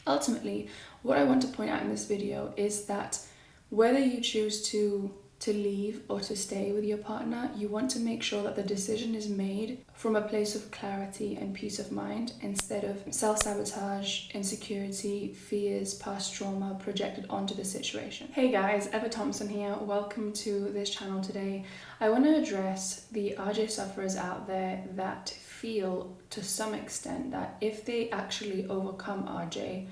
Ultimately, what I want to point out in this video is that whether you choose to leave or to stay with your partner, you want to make sure that the decision is made from a place of clarity and peace of mind instead of self-sabotage, insecurity, fears, past trauma projected onto the situation. Hey guys, Eva Thompson here. Welcome to this channel today. I want to address the RJ sufferers out there that feel to some extent that if they actually overcome RJ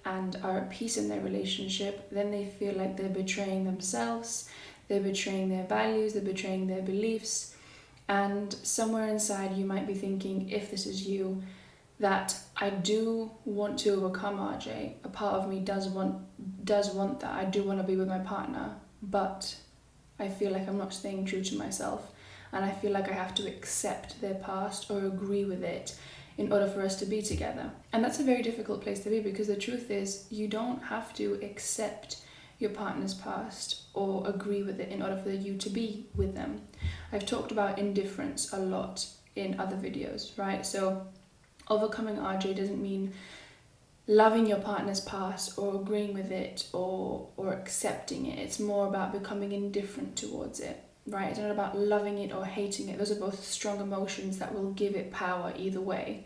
and are at peace in their relationship, then they feel like they're betraying themselves, they're betraying their values, they're betraying their beliefs. And somewhere inside you might be thinking, if this is you, that I do want to overcome RJ. A part of me does want that. I do want to be with my partner, but I feel like I'm not staying true to myself. And I feel like I have to accept their past or agree with it in order for us to be together. And that's a very difficult place to be, because the truth is you don't have to accept your partner's past or agree with it in order for you to be with them. I've talked about indifference a lot in other videos, right? So overcoming RJ doesn't mean loving your partner's past or agreeing with it or accepting it. It's more about becoming indifferent towards it, right? It's not about loving it or hating it. Those are both strong emotions that will give it power either way.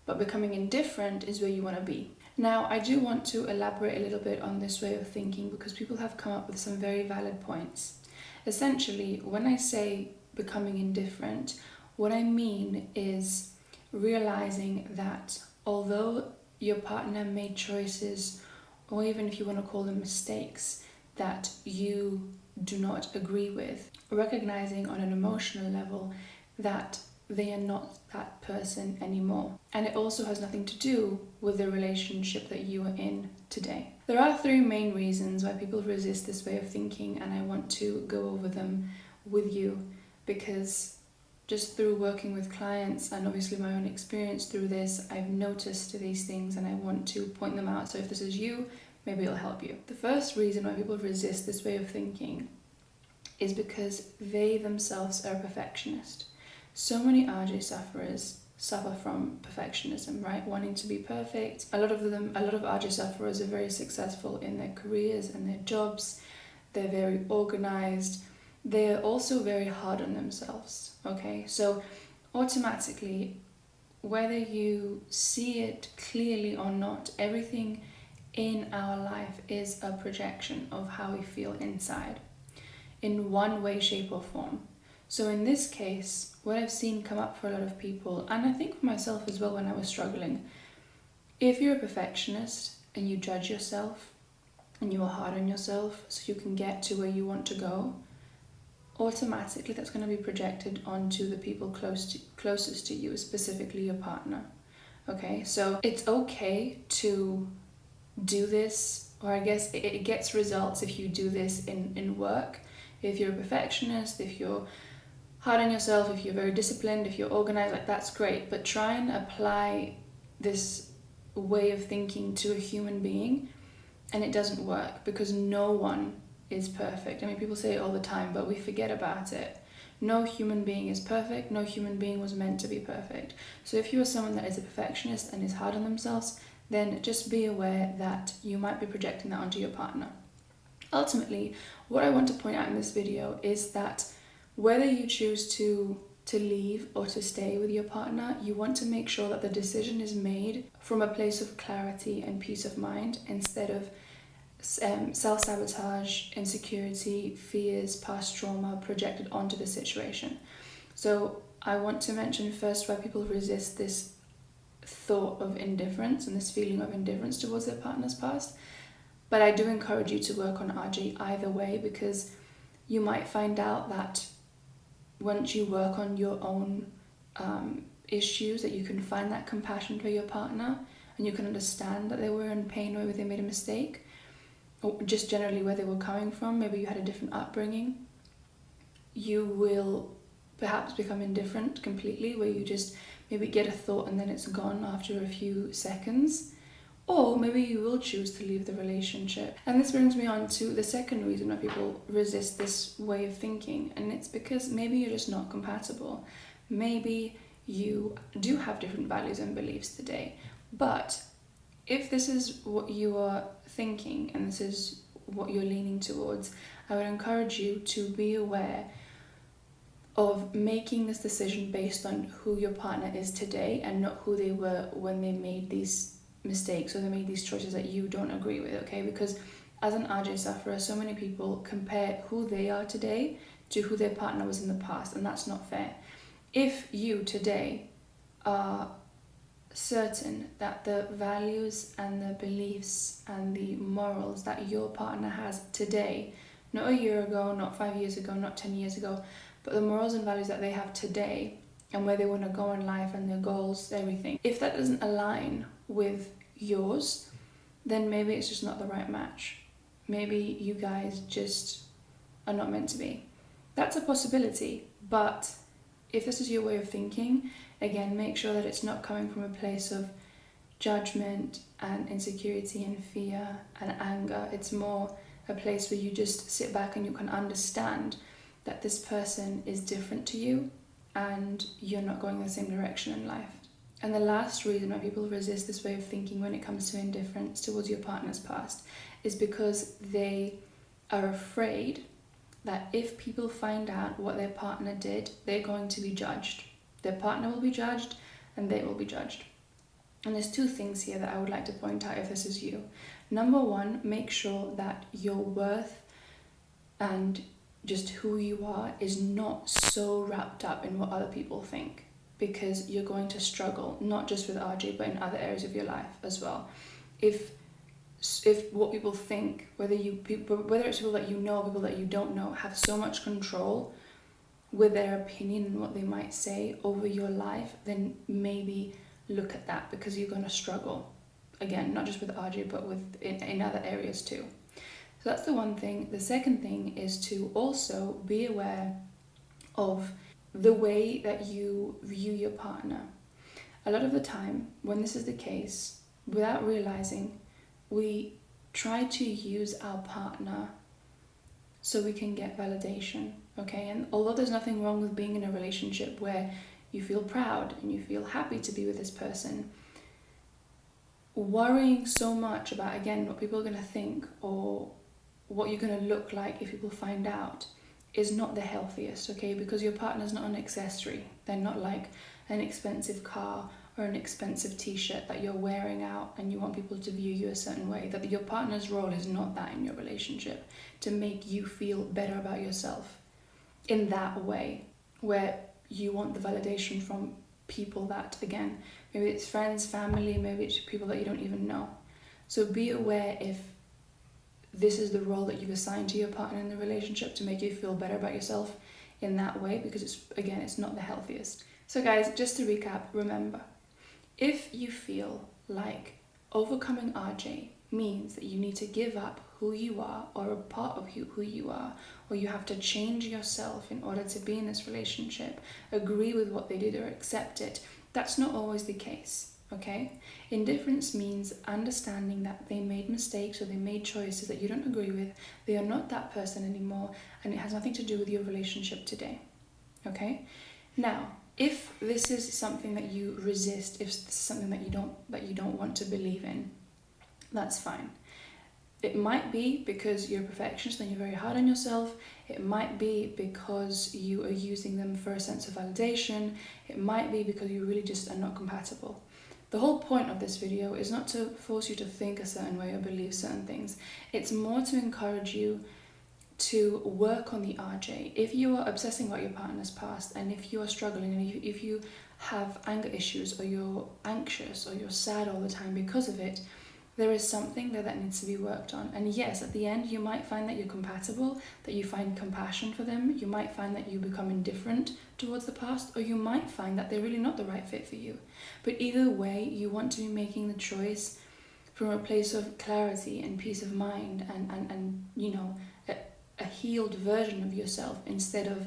But becoming indifferent is where you want to be. Now, I do want to elaborate a little bit on this way of thinking because people have come up with some very valid points. Essentially, when I say becoming indifferent, what I mean is realizing that although your partner made choices, or even if you want to call them mistakes, that you do not agree with, recognizing on an emotional level that they are not that person anymore. And it also has nothing to do with the relationship that you are in today. There are three main reasons why people resist this way of thinking, and I want to go over them with you because just through working with clients and obviously my own experience through this, I've noticed these things and I want to point them out. So if this is you, maybe it'll help you. The first reason why people resist this way of thinking is because they themselves are a perfectionist. So many RJ sufferers suffer from perfectionism, right? Wanting to be perfect. A lot of RJ sufferers are very successful in their careers and their jobs. They're very organized. They're also very hard on themselves, okay? So automatically, whether you see it clearly or not, everything in our life is a projection of how we feel inside in one way, shape or form. So in this case, what I've seen come up for a lot of people, and I think for myself as well when I was struggling, if you're a perfectionist and you judge yourself and you are hard on yourself so you can get to where you want to go, automatically that's going to be projected onto the people closest to you, specifically your partner. Okay, so it's okay to do this, or I guess it gets results if you do this in work. If you're a perfectionist, if you're hard on yourself, if you're very disciplined, if you're organized, like that's great, but try and apply this way of thinking to a human being and it doesn't work because no one is perfect. I mean, people say it all the time, but we forget about it. No human being is perfect. No human being was meant to be perfect. So if you are someone that is a perfectionist and is hard on themselves, then just be aware that you might be projecting that onto your partner. Ultimately, what I want to point out in this video is that whether you choose to leave or to stay with your partner, you want to make sure that the decision is made from a place of clarity and peace of mind instead of self-sabotage, insecurity, fears, past trauma projected onto the situation. So I want to mention first why people resist this thought of indifference and this feeling of indifference towards their partner's past. But I do encourage you to work on RJ either way, because you might find out that once you work on your own issues, that you can find that compassion for your partner and you can understand that they were in pain or maybe they made a mistake, or just generally where they were coming from. Maybe you had a different upbringing. You will perhaps become indifferent completely, where you just maybe get a thought and then it's gone after a few seconds. Or maybe you will choose to leave the relationship. And this brings me on to the second reason why people resist this way of thinking. And it's because maybe you're just not compatible. Maybe you do have different values and beliefs today, but If this is what you are thinking and this is what you're leaning towards, I would encourage you to be aware of making this decision based on who your partner is today and not who they were when they made these mistakes or they made these choices that you don't agree with, okay? Because as an RJ sufferer, so many people compare who they are today to who their partner was in the past, and that's not fair. If you today are certain that the values and the beliefs and the morals that your partner has today, not a year ago, not 5 years ago, not 10 years ago, but the morals and values that they have today and where they want to go in life and their goals, everything, if that doesn't align with yours, then maybe it's just not the right match. Maybe you guys just are not meant to be. That's a possibility, but if this is your way of thinking, again, make sure that it's not coming from a place of judgment and insecurity and fear and anger. It's more a place where you just sit back and you can understand that this person is different to you and you're not going in the same direction in life. And the last reason why people resist this way of thinking when it comes to indifference towards your partner's past is because they are afraid that if people find out what their partner did, they're going to be judged. Their partner will be judged and they will be judged. And there's two things here that I would like to point out if this is you. Number one, make sure that your worth and just who you are is not so wrapped up in what other people think, because you're going to struggle, not just with RJ, but in other areas of your life as well. If what people think, whether it's people that you know, people that you don't know, have so much control with their opinion and what they might say over your life, then maybe look at that, because you're going to struggle. Again, not just with RJ, but in other areas too. So that's the one thing. The second thing is to also be aware of the way that you view your partner. A lot of the time, when this is the case, without realizing, we try to use our partner so we can get validation, okay? And although there's nothing wrong with being in a relationship where you feel proud and you feel happy to be with this person, worrying so much about, again, what people are going to think or what you're going to look like if people find out is not the healthiest, okay? Because your partner's not an accessory. They're not like an expensive car or an expensive t-shirt that you're wearing out and you want people to view you a certain way. That your partner's role is not that in your relationship, to make you feel better about yourself in that way, where you want the validation from people that, again, maybe it's friends, family, maybe it's people that you don't even know. So be aware if this is the role that you've assigned to your partner in the relationship, to make you feel better about yourself in that way, because it's not the healthiest. So guys, just to recap, remember, if you feel like overcoming RJ means that you need to give up who you are or a part of who you are, or you have to change yourself in order to be in this relationship, agree with what they did or accept it, that's not always the case, okay? Indifference means understanding that they made mistakes or they made choices that you don't agree with, they are not that person anymore, and it has nothing to do with your relationship today, okay? Now, if this is something that you resist, if this is something that you don't want to believe in, that's fine. It might be because you're a perfectionist and you're very hard on yourself. It might be because you are using them for a sense of validation. It might be because you really just are not compatible. The whole point of this video is not to force you to think a certain way or believe certain things. It's more to encourage you to work on the RJ. If you are obsessing about your partner's past, and if you are struggling, and if you have anger issues, or you're anxious, or you're sad all the time because of it, there is something there that needs to be worked on. And yes, at the end, you might find that you're compatible, that you find compassion for them, you might find that you become indifferent towards the past, or you might find that they're really not the right fit for you. But either way, you want to be making the choice from a place of clarity and peace of mind and you know, a healed version of yourself, instead of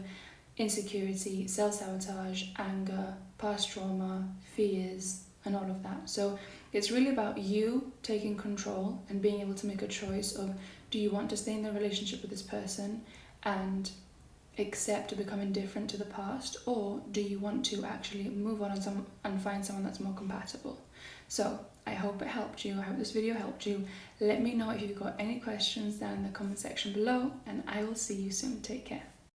insecurity, self-sabotage, anger, past trauma, fears, and all of that. So it's really about you taking control and being able to make a choice of, do you want to stay in the relationship with this person and accept becoming different to the past, or do you want to actually move on and find someone that's more compatible? So I hope it helped you. I hope this video helped you. Let me know if you've got any questions down in the comment section below, and I will see you soon. Take care.